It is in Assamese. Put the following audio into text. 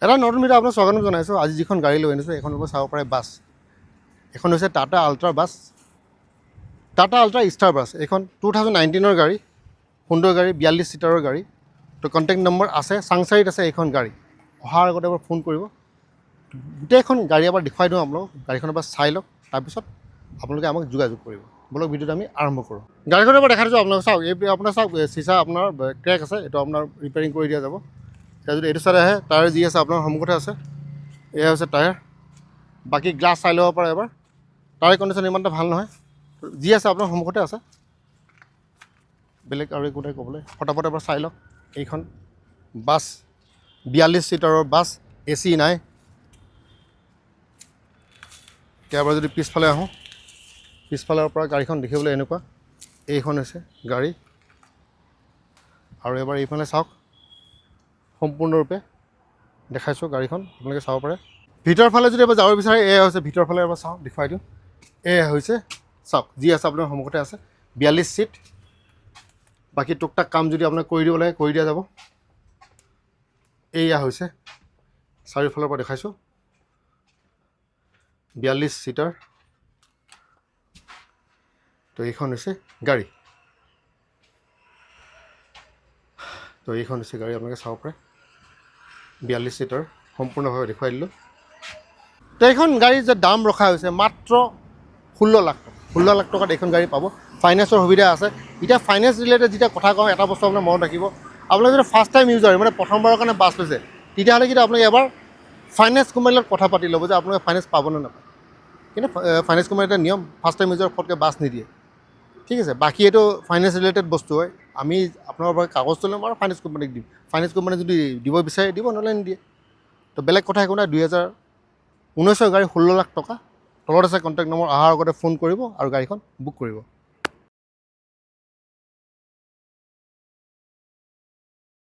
এটা নতুন ভিডিঅ' আপোনাক স্বাগতম জনাইছোঁ। আজি যিখন গাড়ী লৈ আনিছোঁ এইখন চাব পাৰে বাছ। এখন হৈছে Tata ultra bus, Tata ultra star bus. এইখন 2019ৰ গাড়ী, সুন্দৰ গাড়ী, 42 ছিটাৰৰ গাড়ী। তো কণ্টেক্ট নম্বৰ আছে, চাংচাৰিত আছে এইখন গাড়ী। অহাৰ আগতে এবাৰ ফোন কৰিব, গোটেইখন গাড়ী এবাৰ দেখুৱাই দিওঁ আপোনালোক। গাড়ীখন এবাৰ চাই লওক, তাৰপিছত আপোনালোকে আমাক যোগাযোগ কৰিব। বলক ভিডিঅ'টো আমি আৰম্ভ কৰোঁ। গাড়ীখন এবাৰ দেখাই দিছোঁ আপোনালোক। চাওক, এই আপোনাৰ চাওক, চিচা আপোনাৰ ক্ৰেক আছে, এইটো আপোনাৰ ৰিপেয়াৰিং কৰি দিয়া যাব। এতিয়া যদি এইটো চাইডে আহে, টায়াৰ যি আছে আপোনাৰ সন্মুখতে আছে, এয়া হৈছে টায়াৰ। বাকী গ্লাছ চাই ল'ব পাৰে এবাৰ। টায়াৰ কণ্ডিশ্যন ইমান এটা ভাল নহয়, যি আছে আপোনাৰ সন্মুখতে আছে, বেলেগ আৰু একো নাই ক'বলৈ। ফটাফট এবাৰ চাই লওক। এইখন বাছ 42 ছিটাৰৰ বাছ, AC নাই। এবাৰ যদি পিছফালে আহোঁ, পিছফালৰ পৰা গাড়ীখন দেখিবলৈ এনেকুৱা। এইখন হৈছে গাড়ী। আৰু এবাৰ এইফালে চাওক, সম্পূৰ্ণৰূপে দেখাইছোঁ গাড়ীখন, আপোনালোকে চাব পাৰে। ভিতৰৰ ফালে যদি এবাৰ যাব বিচাৰে, এয়া হৈছে ভিতৰৰ ফালে এবাৰ চাওক, দেখুৱাই দিওঁ। এয়া হৈছে চাওক, যি আছে আপোনাৰ সন্মুখতে আছে, 42 ছিট। বাকী টুকটাক কাম যদি আপোনাক কৰি দিব লাগে, কৰি দিয়া যাব। এয়া হৈছে চাৰিওফালৰ পৰা দেখাইছোঁ, 42 ছিটাৰ। তো এইখন হৈছে গাড়ী। তো এইখন হৈছে গাড়ী, আপোনালোকে চাব পাৰে, 42 ছিটাৰ সম্পূৰ্ণভাৱে দেখুৱাই দিলোঁ। তো এইখন গাড়ীৰ যে দাম ৰখা হৈছে মাত্ৰ 16 লাখ টকা। 16 লাখ টকাত এইখন গাড়ী পাব। ফাইনেন্সৰ সুবিধা আছে। এতিয়া ফাইনেন্স ৰিলেটেড যেতিয়া কথা কওঁ, এটা বস্তু আপোনাৰ মনত ৰাখিব, আপোনালোকে যদি ফাৰ্ষ্ট টাইম ইউজাৰ, মানে প্ৰথমবাৰৰ কাৰণে বাছ লৈছে, তেতিয়াহ'লে কিন্তু আপোনালোকে এবাৰ ফাইনেন্স কোম্পানীৰ লগত কথা পাতি ল'ব যে আপোনালোকে ফাইনেন্স পাবনে নাপায়। কিন্তু ফাইনেন্স কোম্পানীৰ এটা নিয়ম, ফাৰ্ষ্ট টাইম ইউজাৰ ফটকৈ বাছ নিদিয়ে, ঠিক আছে। বাকী এইটো ফাইনেন্স ৰিলেটেড বস্তু হয়। আমি আপোনাৰ পৰা কাগজটো ল'ম আৰু ফাইনেন্স কোম্পানীক দিম। ফাইনেন্স কোম্পানীয়ে যদি দিব বিচাৰে দিব, নহ'লে নিদিয়ে। তো বেলেগ কথা একো নাই। 2019ৰ গাড়ী, 16 লাখ টকা। তলত আছে কণ্টেক্ট নম্বৰ, অহাৰ আগতে ফোন কৰিব আৰু গাড়ীখন বুক কৰিব।